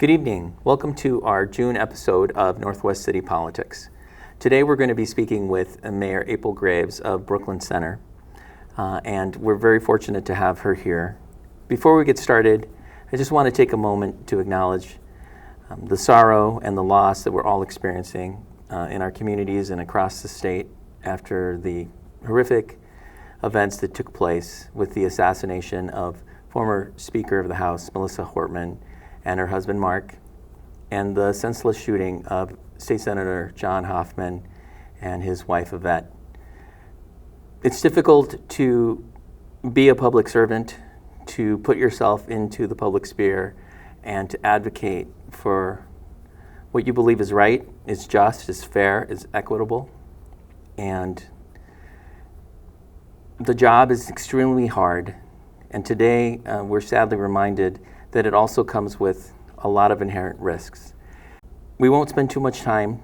Good evening. Welcome to our June episode of Northwest City Politics. Today we're going to be speaking with Mayor April Graves of Brooklyn Center, and we're very fortunate to have her here. Before we get started, I just want to take a moment to acknowledge the sorrow and the loss that we're all experiencing in our communities and across the state after the horrific events that took place with the assassination of former Speaker of the House, Melissa Hortman, and her husband, Mark, and the senseless shooting of State Senator John Hoffman and his wife, Yvette. It's difficult to be a public servant, to put yourself into the public sphere, and to advocate for what you believe is right, is just, is fair, is equitable. And the job is extremely hard. And today, we're sadly reminded that it also comes with a lot of inherent risks. We won't spend too much time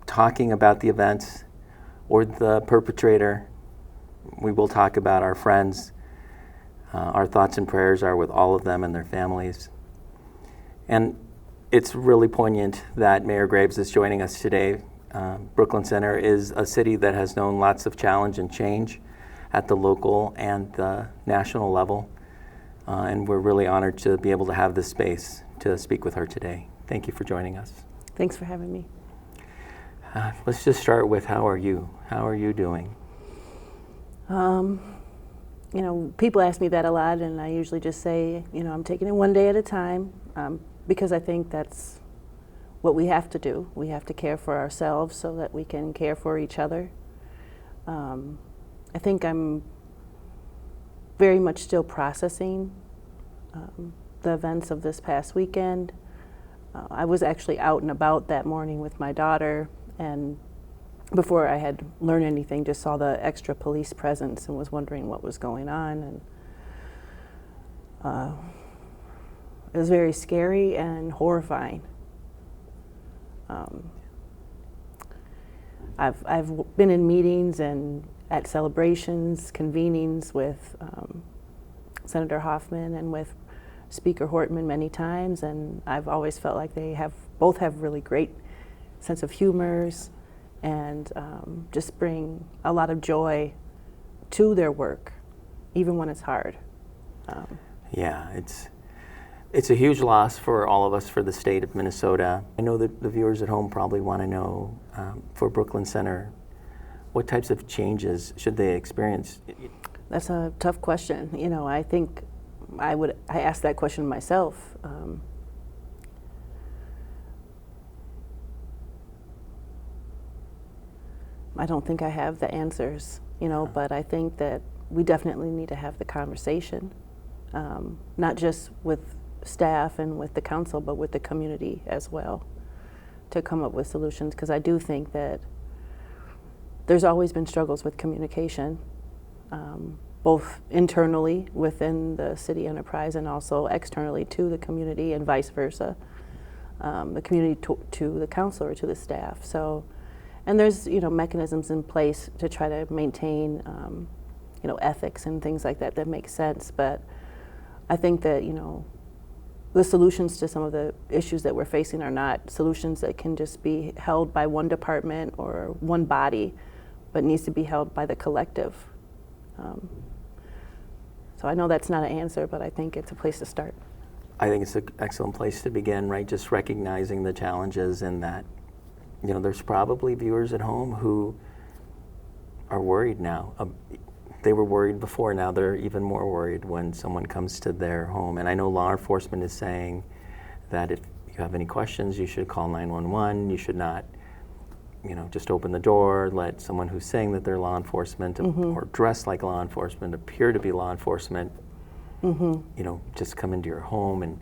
talking about the events or the perpetrator. We will talk about our friends. Our thoughts and prayers are with all of them and their families. And it's really poignant that Mayor Graves is joining us today. Brooklyn Center is a city that has known lots of challenge and change at the local and the national level. And we're really honored to be able to have this space to speak with her today. Thank you for joining us. Thanks for having me. Let's just start with how are you? How are you doing? People ask me that a lot, and I usually just say, I'm taking it one day at a time, because I think that's what we have to do. We have to care for ourselves so that we can care for each other. I think I'm very much still processing the events of this past weekend. I was actually out and about that morning with my daughter, and before I had learned anything, just saw the extra police presence and was wondering what was going on. And it was very scary and horrifying. I've been in meetings and at celebrations, convenings with Senator Hoffman and with Speaker Hortman many times, and I've always felt like they both have really great sense of humors and just bring a lot of joy to their work, even when it's hard. Yeah, it's a huge loss for all of us, for the state of Minnesota. I know that the viewers at home probably want to know, for Brooklyn Center, what types of changes should they experience? That's a tough question. I think I asked that question myself. I don't think I have the answers, but I think that we definitely need to have the conversation, not just with staff and with the council, but with the community as well, to come up with solutions, because I do think that there's always been struggles with communication, both internally within the city enterprise and also externally to the community and vice versa, the community to the council or to the staff. So, and there's mechanisms in place to try to maintain ethics and things like that make sense. But I think that the solutions to some of the issues that we're facing are not solutions that can just be held by one department or one body, but needs to be held by the collective. So I know that's not an answer, but I think it's a place to start. I think it's an excellent place to begin, right? Just recognizing the challenges, and that, there's probably viewers at home who are worried now. They were worried before, now they're even more worried when someone comes to their home. And I know law enforcement is saying that if you have any questions, you should call 911. You should not just open the door, let someone who's saying that they're law enforcement or dressed like law enforcement, appear to be law enforcement, just come into your home.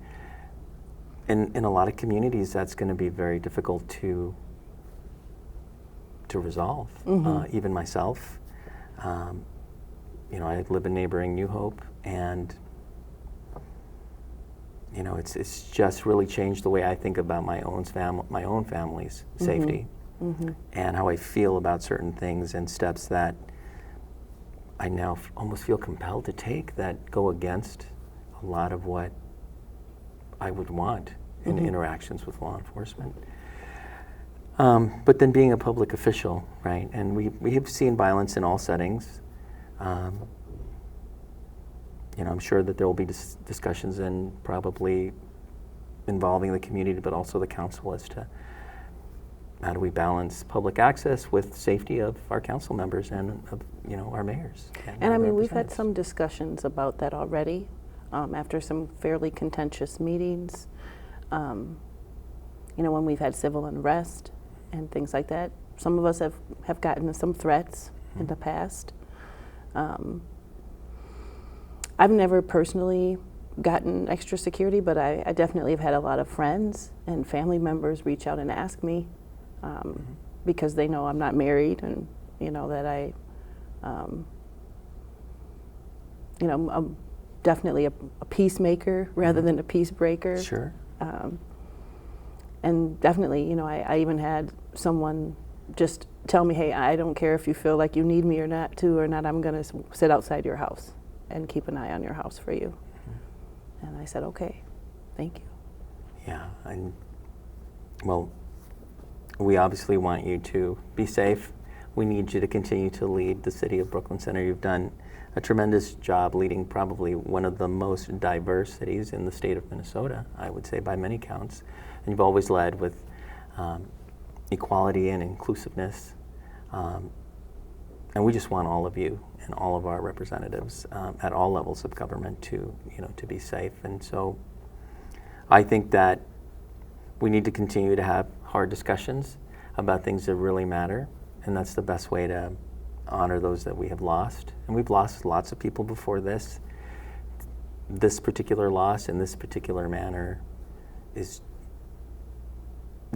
And in a lot of communities, that's going to be very difficult to resolve. Even myself, I live in neighboring New Hope, and it's just really changed the way I think about my own family's safety. And how I feel about certain things and steps that I now almost feel compelled to take that go against a lot of what I would want in interactions with law enforcement. But then being a public official, right? And we have seen violence in all settings. I'm sure that there will be discussions and probably involving the community, but also the council as to how do we balance public access with safety of our council members and of our mayors. And I mean, we've had some discussions about that already after some fairly contentious meetings. When we've had civil unrest and things like that. Some of us have gotten some threats in the past. I've never personally gotten extra security, but I definitely have had a lot of friends and family members reach out and ask me because they know I'm not married and that I'm definitely a peacemaker rather than a peace breaker. Sure. And definitely, I even had someone just tell me, hey, I don't care if you feel like you need me or not, I'm going to sit outside your house and keep an eye on your house for you. And I said, okay, thank you. Yeah, and well, we obviously want you to be safe. We need you to continue to lead the city of Brooklyn Center. You've done a tremendous job leading probably one of the most diverse cities in the state of Minnesota, I would say by many counts. And you've always led with equality and inclusiveness. And we just want all of you and all of our representatives at all levels of government to be safe. And so I think that we need to continue to have hard discussions about things that really matter. And that's the best way to honor those that we have lost. And we've lost lots of people before this. This particular loss in this particular manner is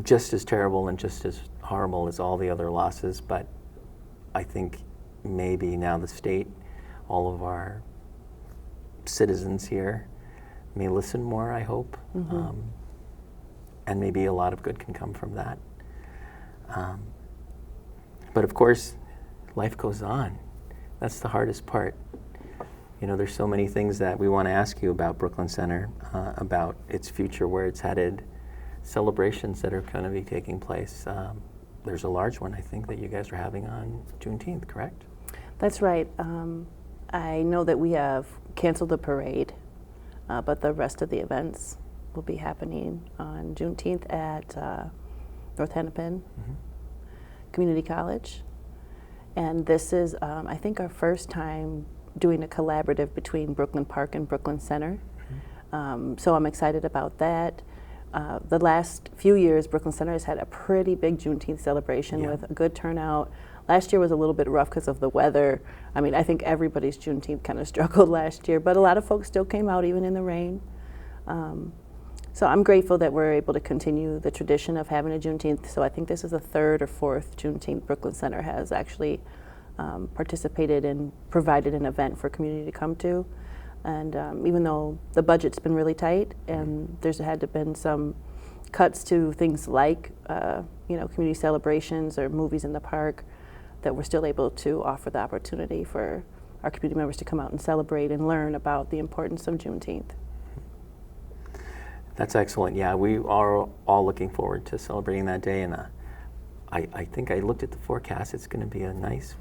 just as terrible and just as horrible as all the other losses. But I think maybe now the state, all of our citizens here may listen more, I hope. And maybe a lot of good can come from that. But of course, life goes on. That's the hardest part. There's so many things that we want to ask you about Brooklyn Center, about its future, where it's headed, celebrations that are going to be taking place. There's a large one, I think, that you guys are having on Juneteenth, correct? That's right. I know that we have canceled the parade, but the rest of the events will be happening on Juneteenth at North Hennepin Community College. And this is, I think, our first time doing a collaborative between Brooklyn Park and Brooklyn Center. So I'm excited about that. The last few years, Brooklyn Center has had a pretty big Juneteenth celebration with a good turnout. Last year was a little bit rough because of the weather. I mean, I think everybody's Juneteenth kind of struggled last year, but a lot of folks still came out even in the rain. So I'm grateful that we're able to continue the tradition of having a Juneteenth. So I think this is the third or fourth Juneteenth Brooklyn Center has actually participated and provided an event for community to come to. And even though the budget's been really tight and there's had to been some cuts to things like community celebrations or movies in the park, that we're still able to offer the opportunity for our community members to come out and celebrate and learn about the importance of Juneteenth. That's excellent. Yeah, we are all looking forward to celebrating that day. And I think I looked at the forecast. It's going to be a nice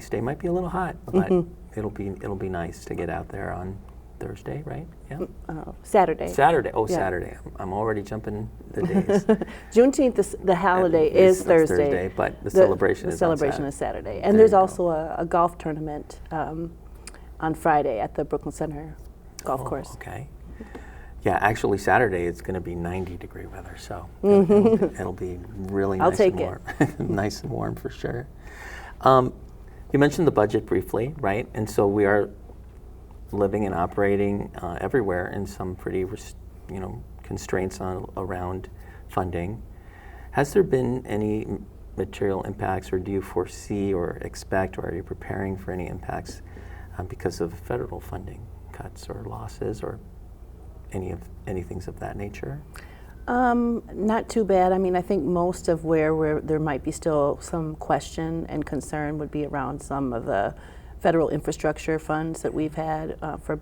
day. Might be a little hot, but it'll be nice to get out there on Thursday, right? Yeah. Saturday. Saturday. Oh, Yeah. Saturday. I'm already jumping the days. Juneteenth, the holiday is Thursday, but the celebration is Saturday. And there's also a golf tournament on Friday at the Brooklyn Center golf course. Okay. Yeah, actually Saturday it's going to be 90-degree weather, so it'll be really nice and warm. Nice and warm for sure. You mentioned the budget briefly, right? And so we are living and operating everywhere in some pretty, constraints around funding. Has there been any material impacts, or do you foresee or expect, or are you preparing for any impacts because of federal funding cuts or losses, or any things of that nature? Not too bad. I mean, I think most of where there might be still some question and concern would be around some of the federal infrastructure funds that we've had for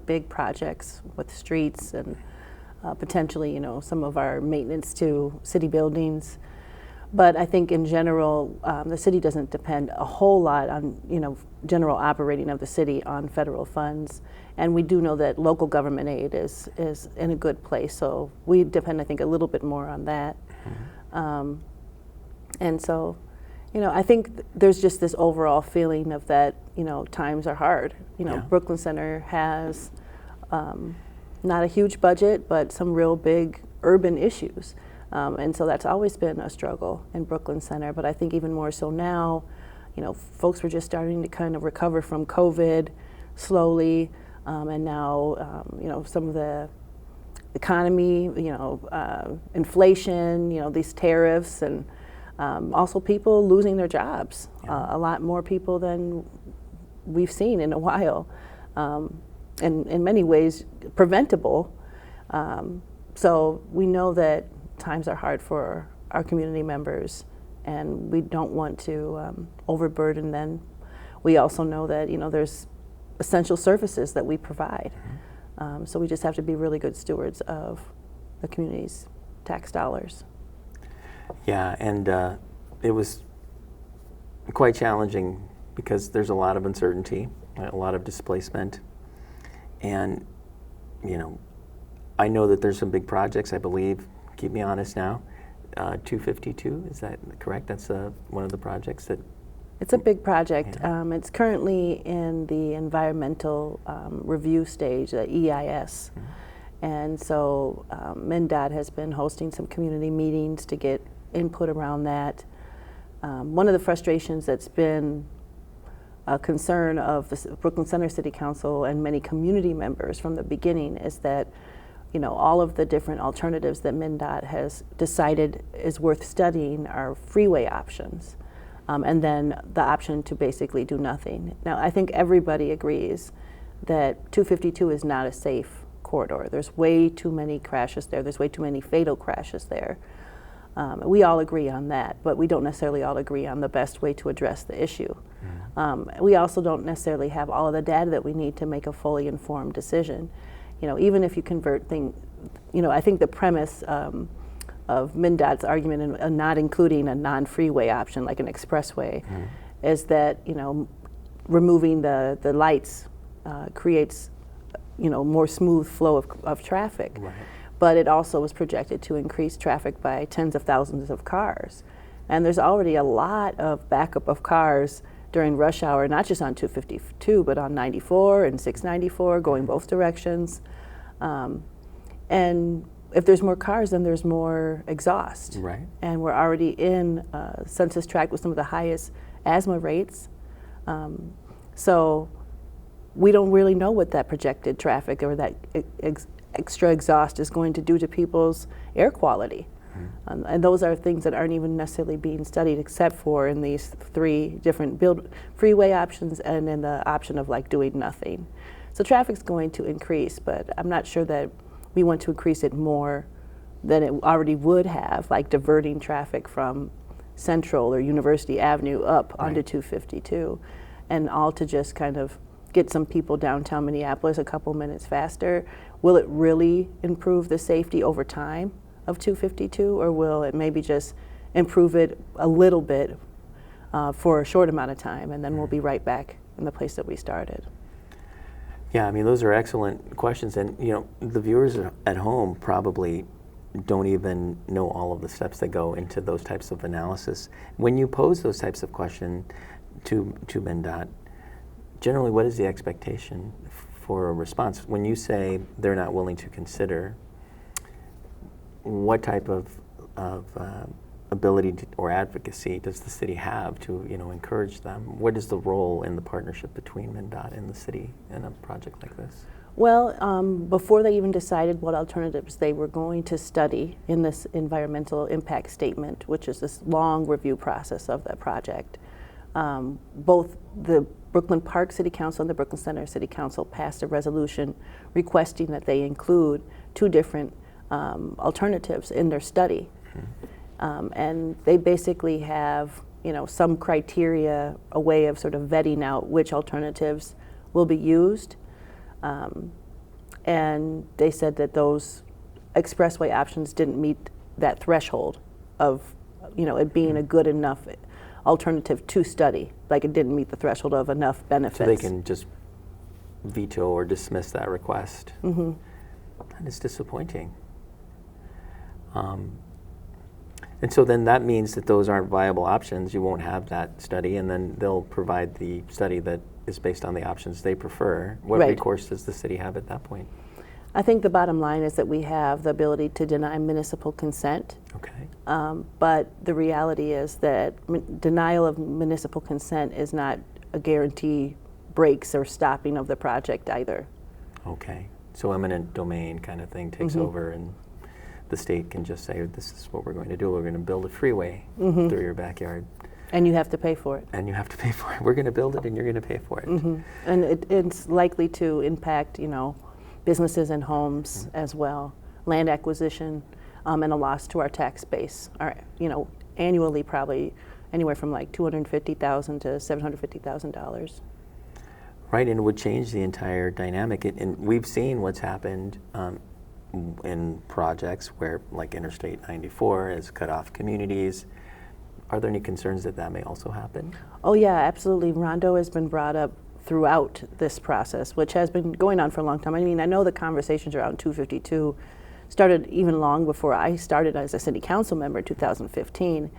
big projects with streets and potentially, some of our maintenance to city buildings. But I think in general, the city doesn't depend a whole lot on, general operating of the city on federal funds. And we do know that local government aid is in a good place. So we depend, I think, a little bit more on that. Mm-hmm. And so, I think there's just this overall feeling of that, times are hard. Yeah. Brooklyn Center has not a huge budget, but some real big urban issues. And so that's always been a struggle in Brooklyn Center. But I think even more so now, folks were just starting to kind of recover from COVID slowly. And now, some of the economy, inflation, these tariffs, and also people losing their jobs. Yeah. A lot more people than we've seen in a while. And in many ways, preventable. So we know that times are hard for our community members, and we don't want to overburden them. We also know that there's essential services that we provide, so we just have to be really good stewards of the community's tax dollars. Yeah, and it was quite challenging because there's a lot of uncertainty, a lot of displacement, and I know that there's some big projects, I believe. Keep me honest now. 252, is that correct? That's one of the projects that... It's a big project. Yeah. It's currently in the environmental review stage, the EIS. Mm-hmm. And so MnDOT has been hosting some community meetings to get input around that. One of the frustrations that's been a concern of the Brooklyn Center City Council and many community members from the beginning is that all of the different alternatives that MnDOT has decided is worth studying are freeway options, and then the option to basically do nothing. Now, I think everybody agrees that 252 is not a safe corridor. There's way too many crashes there. There's way too many fatal crashes there. We all agree on that, but we don't necessarily all agree on the best way to address the issue. Mm-hmm. We also don't necessarily have all of the data that we need to make a fully informed decision. Even if you convert things, I think the premise of MnDOT's argument in not including a non-freeway option like an expressway is that, removing the lights creates, more smooth flow of traffic. Right. But it also was projected to increase traffic by tens of thousands of cars. And there's already a lot of backup of cars during rush hour, not just on 252, but on 94 and 694, going both directions. And if there's more cars, then there's more exhaust. Right. And we're already in census tract with some of the highest asthma rates. So we don't really know what that projected traffic or that extra exhaust is going to do to people's air quality. And those are things that aren't even necessarily being studied except for in these three different freeway options and in the option of doing nothing. So traffic's going to increase, but I'm not sure that we want to increase it more than it already would have, like diverting traffic from Central or University Avenue up onto 252, and all to just kind of get some people downtown Minneapolis a couple minutes faster. Will it really improve the safety over time of 252, or will it maybe just improve it a little bit for a short amount of time, and then we'll be right back in the place that we started? Yeah, I mean, those are excellent questions, and the viewers at home probably don't even know all of the steps that go into those types of analysis. When you pose those types of questions to MnDOT, generally, what is the expectation for a response? When you say they're not willing to consider, what type of ability or advocacy does the city have to encourage them? What is the role in the partnership between MnDOT and the city in a project like this? Well, before they even decided what alternatives they were going to study in this environmental impact statement, which is this long review process of that project, both the Brooklyn Park City Council and the Brooklyn Center City Council passed a resolution requesting that they include two different alternatives in their study. And they basically have, some criteria, a way of sort of vetting out which alternatives will be used. And they said that those expressway options didn't meet that threshold of, it being a good enough alternative to study. Like, it didn't meet the threshold of enough benefits. So they can just veto or dismiss that request. Mm-hmm. That is disappointing. And so then that means that those aren't viable options. You won't have that study, and then they'll provide the study that is based on the options they prefer. What Right. recourse does the city have at that point? I think the bottom line is that we have the ability to deny municipal consent. Okay. But the reality is that denial of municipal consent is not a guarantee breaks or stopping of the project either. Okay. So eminent domain kind of thing takes over, and the state can just say, this is what we're going to do. We're going to build a freeway through your backyard. And you have to pay for it. And you have to pay for it. We're going to build it, and you're going to pay for it. And it's likely to impact, businesses and homes as well. Land acquisition and a loss to our tax base are, annually probably anywhere from like $250,000 to $750,000. Right, and it would change the entire dynamic. And we've seen what's happened in projects where, like Interstate 94 has cut off communities. Are there any concerns that that may also happen? Oh yeah, absolutely. Rondo has been brought up throughout this process, which has been going on for a long time. I mean, I know the conversations around 252 started even long before I started as a city council member in 2015.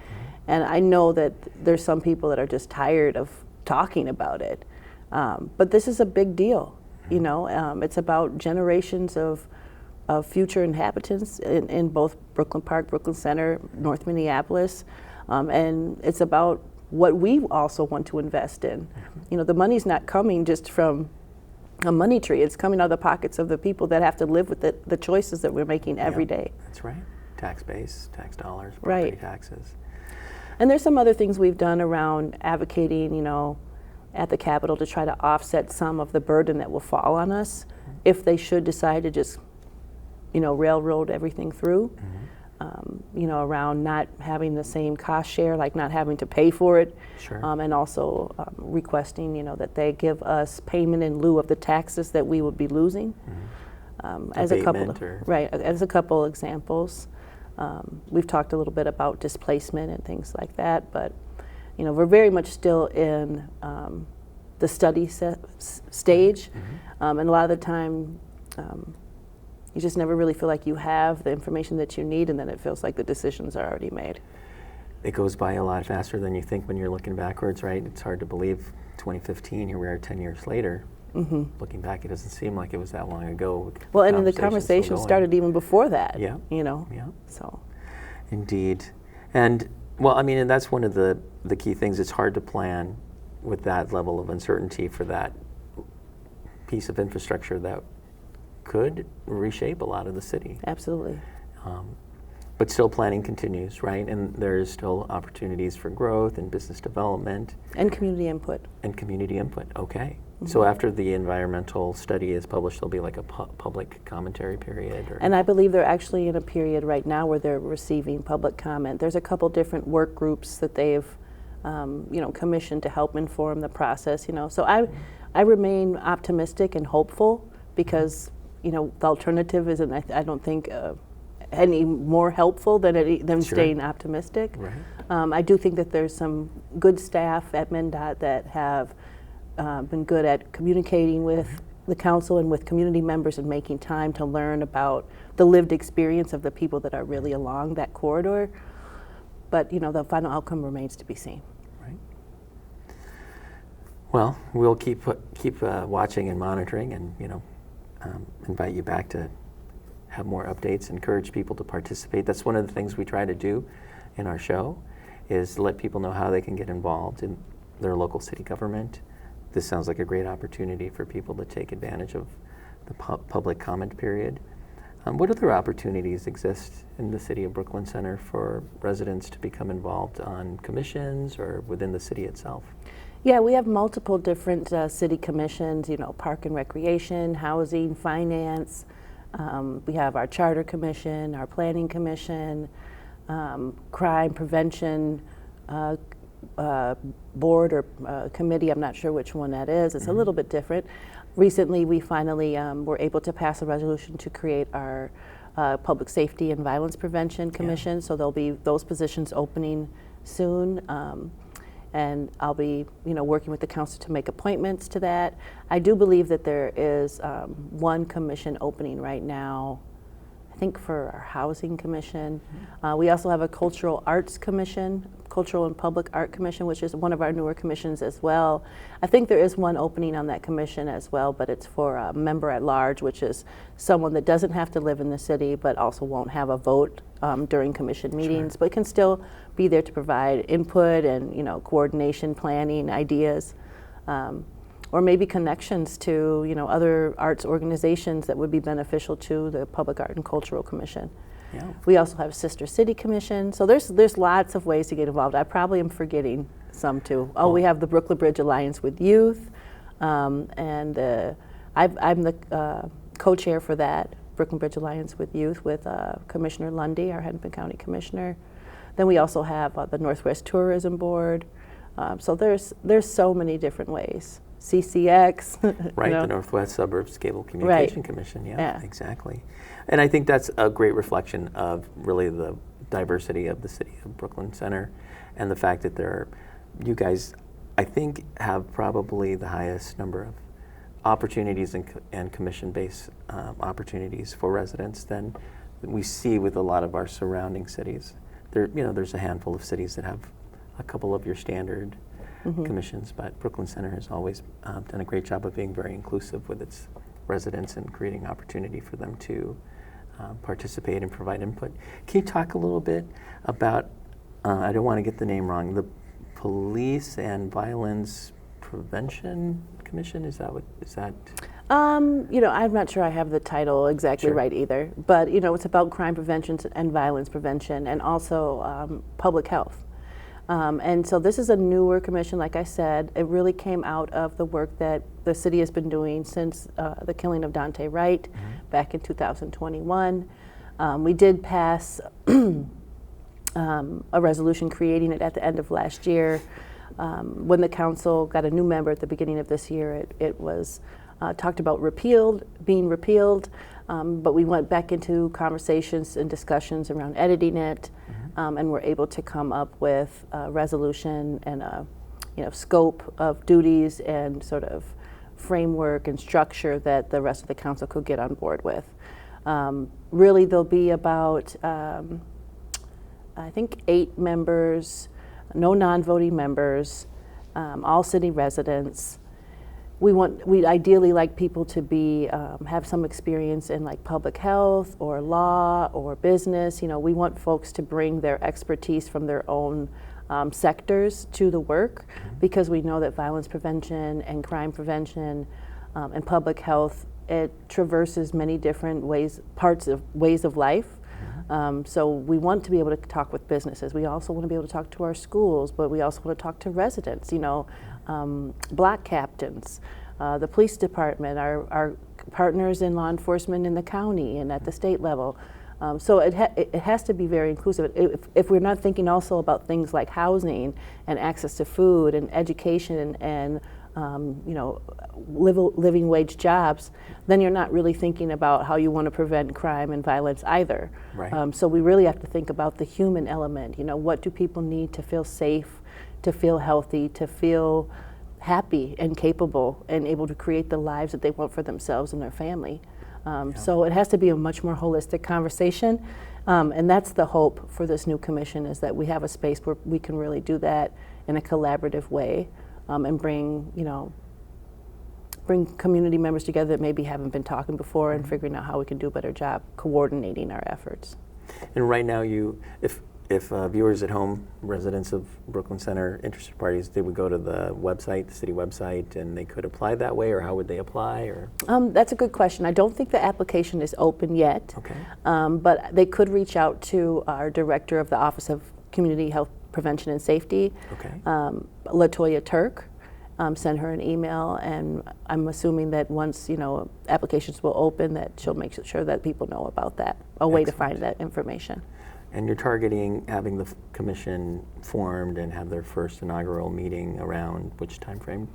And I know that there's some people that are just tired of talking about it. But this is a big deal, it's about generations of future inhabitants in both Brooklyn Park, Brooklyn Center, North Minneapolis, and it's about what we also want to invest in. The money's not coming just from a money tree, it's coming out of the pockets of the people that have to live with the choices that we're making every day. That's right. Tax base, tax dollars, Right. property taxes. And there's some other things we've done around advocating, at the Capitol to try to offset some of the burden that will fall on us if they should decide to just railroad everything through, around not having the same cost share, like not having to pay for it, Sure. and also requesting, that they give us payment in lieu of the taxes that we would be losing. As a couple, as a couple examples. We've talked a little bit about displacement and things like that, but we're very much still in the study stage, and a lot of the time. You just never really feel like you have the information that you need, and then it feels like the decisions are already made. It goes by a lot faster than you think when you're looking backwards, right? It's hard to believe 2015, here we are 10 years later. Looking back, it doesn't seem like it was that long ago. Well, and the conversation started even before that, Yeah. Yeah. So. Indeed. And, well, I mean, and that's one of the key things. It's hard to plan with that level of uncertainty for that piece of infrastructure that could reshape a lot of the city. Absolutely. But still planning continues, right? And there's still opportunities for growth and business development. And community input. Okay. So after the environmental study is published, there'll be like a public commentary period? And I believe they're actually in a period right now where they're receiving public comment. There's a couple different work groups that they've commissioned to help inform the process, So I remain optimistic and hopeful because the alternative isn't, I don't think, any more helpful than staying optimistic. Right. I do think that there's some good staff at MnDOT that have been good at communicating with the council and with community members and making time to learn about the lived experience of the people that are really along that corridor. But, the final outcome remains to be seen. Right. Well, we'll keep watching and monitoring and, invite you back to have more updates, encourage people to participate. That's one of the things we try to do in our show, is let people know how they can get involved in their local city government. This sounds like a great opportunity for people to take advantage of the public comment period. What other opportunities exist in the City of Brooklyn Center for residents to become involved on commissions or within the city itself? Yeah, we have multiple different city commissions, park and recreation, housing, finance. We have our charter commission, our planning commission, crime prevention board or committee. I'm not sure which one that is. It's a little bit different. Recently, we finally were able to pass a resolution to create our Public Safety and Violence Prevention Commission, so there'll be those positions opening soon. And I'll be, working with the council to make appointments to that. I do believe that there is one commission opening right now, I think for our Housing Commission. We also have a Cultural Arts Commission, Cultural and Public Art Commission, which is one of our newer commissions as well. I think there is one opening on that commission as well, but it's for a member at large, which is someone that doesn't have to live in the city, but also won't have a vote during commission meetings, but can still be there to provide input and coordination, planning, ideas. Or maybe connections to other arts organizations that would be beneficial to the Public Art and Cultural Commission. Yeah. We also have Sister City Commission, so there's lots of ways to get involved. I probably am forgetting some too. We have the Brooklyn Bridge Alliance with Youth, and I'm the co-chair for that, Brooklyn Bridge Alliance with Youth, with Commissioner Lundy, our Hennepin County Commissioner. Then we also have the Northwest Tourism Board. So there's so many different ways. CCX. Right, the Northwest Suburbs Cable Communication Commission, yeah, exactly. And I think that's a great reflection of really the diversity of the city of Brooklyn Center, and the fact that you guys, I think, have probably the highest number of opportunities and commission-based opportunities for residents than we see with a lot of our surrounding cities. There's a handful of cities that have a couple of your standard commissions, but Brooklyn Center has always done a great job of being very inclusive with its residents and creating opportunity for them to participate and provide input. Can you talk a little bit about, I don't want to get the name wrong, the Police and Violence Prevention Commission? Is that? I'm not sure I have the title exactly right either, but it's about crime prevention and violence prevention, and also public health. And so this is a newer commission, like I said. It really came out of the work that the city has been doing since the killing of Dante Wright back in 2021. We did pass a resolution creating it at the end of last year. When the council got a new member at the beginning of this year, it was talked about being repealed, but we went back into conversations and discussions around editing it. And we're able to come up with a resolution and a scope of duties and sort of framework and structure that the rest of the council could get on board with. Really, there'll be about, I think, 8 members, no non-voting members, all city residents. We'd ideally like people to be have some experience in like public health or law or business. We want folks to bring their expertise from their own sectors to the work, because we know that violence prevention and crime prevention and public health, it traverses many different ways of life. So we want to be able to talk with businesses. We also want to be able to talk to our schools, but we also want to talk to residents, block captains, the police department, our partners in law enforcement in the county and at the state level. So it has to be very inclusive. If we're not thinking also about things like housing and access to food and education and living wage jobs, then you're not really thinking about how you want to prevent crime and violence either. Right. So we really have to think about the human element. What do people need to feel safe, to feel healthy, to feel happy and capable and able to create the lives that they want for themselves and their family. So it has to be a much more holistic conversation, and that's the hope for this new commission, is that we have a space where we can really do that in a collaborative way, and bring community members together that maybe haven't been talking before, and figuring out how we can do a better job coordinating our efforts. And right now, if viewers at home, residents of Brooklyn Center, interested parties, they would go to the website, the city website, and they could apply that way, or how would they apply? Or that's a good question. I don't think the application is open yet. Okay. But they could reach out to our director of the Office of Community Health Prevention and Safety, Latoya Turk. Send her an email, and I'm assuming that once applications will open, that she'll make sure that people know about that, a way to find that information. And you're targeting having the commission formed and have their first inaugural meeting around which time frame?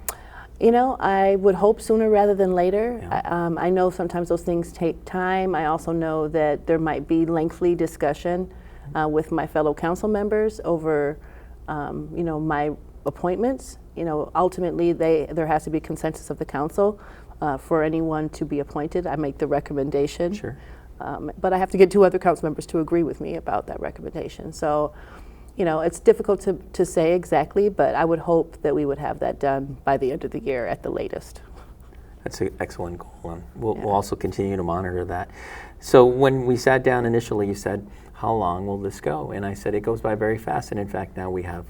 You know, I would hope sooner rather than later. Yeah. I know sometimes those things take time. I also know that there might be lengthy discussion with my fellow council members over, you know, my appointments. You know, ultimately, there has to be consensus of the council for anyone to be appointed. I make the recommendation. Sure. But I have to get 2 other council members to agree with me about that recommendation. So, you know, it's difficult to say exactly, but I would hope that we would have that done by the end of the year at the latest. That's an excellent goal, and we'll also continue to monitor that. So when we sat down initially, you said, how long will this go? And I said, it goes by very fast, and in fact, now we have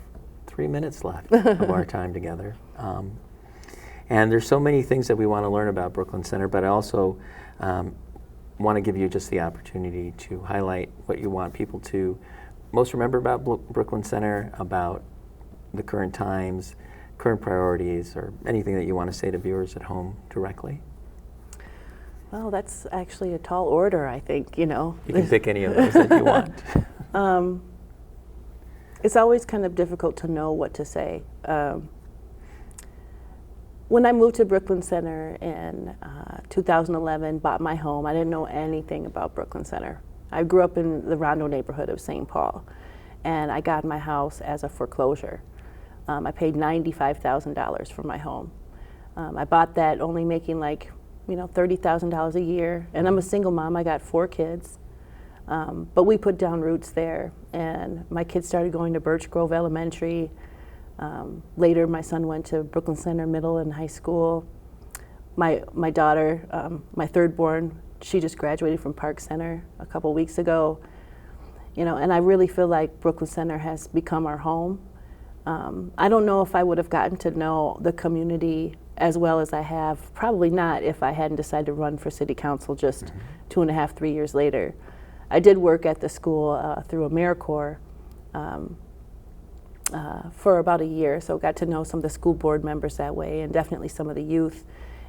3 minutes left of our time together. And there's so many things that we want to learn about Brooklyn Center, but I also want to give you just the opportunity to highlight what you want people to most remember about Brooklyn Center, about the current times, current priorities, or anything that you want to say to viewers at home directly. Well, that's actually a tall order, I think, you know. You can pick any of those that you want. It's always kind of difficult to know what to say. When I moved to Brooklyn Center in 2011, bought my home, I didn't know anything about Brooklyn Center. I grew up in the Rondo neighborhood of St. Paul, and I got my house as a foreclosure. I paid $95,000 for my home. I bought that only making like, you know, $30,000 a year, and I'm a single mom. I got 4 kids, but we put down roots there, and my kids started going to Birch Grove Elementary. Later, my son went to Brooklyn Center Middle and High School. My daughter, my third born, she just graduated from Park Center a couple weeks ago. You know, and I really feel like Brooklyn Center has become our home. I don't know if I would have gotten to know the community as well as I have, probably not if I hadn't decided to run for city council just 2.5, 3 years later. I did work at the school through AmeriCorps for about a year, so got to know some of the school board members that way, and definitely some of the youth.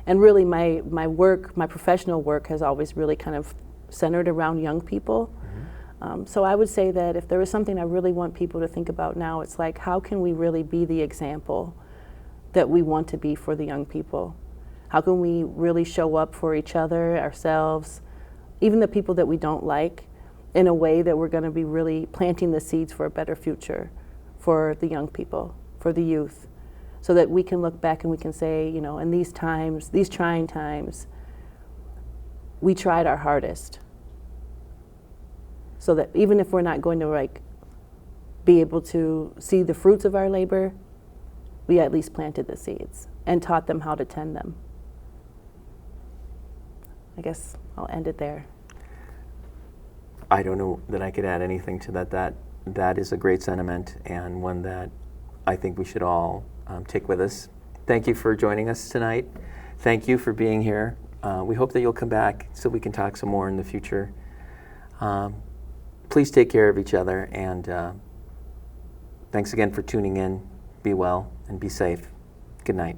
And really my work, my professional work has always really kind of centered around young people. So I would say that if there was something I really want people to think about now, it's like, how can we really be the example that we want to be for the young people? How can we really show up for each other, ourselves, even the people that we don't like, in a way that we're going to be really planting the seeds for a better future for the young people, for the youth, so that we can look back and we can say, you know, in these times, these trying times, we tried our hardest. So that even if we're not going to like be able to see the fruits of our labor, we at least planted the seeds and taught them how to tend them. I guess I'll end it there. I don't know that I could add anything to that. That is a great sentiment, and one that I think we should all take with us. Thank you for joining us tonight. Thank you for being here. We hope that you'll come back so we can talk some more in the future. Please take care of each other, and thanks again for tuning in. Be well and be safe. Good night.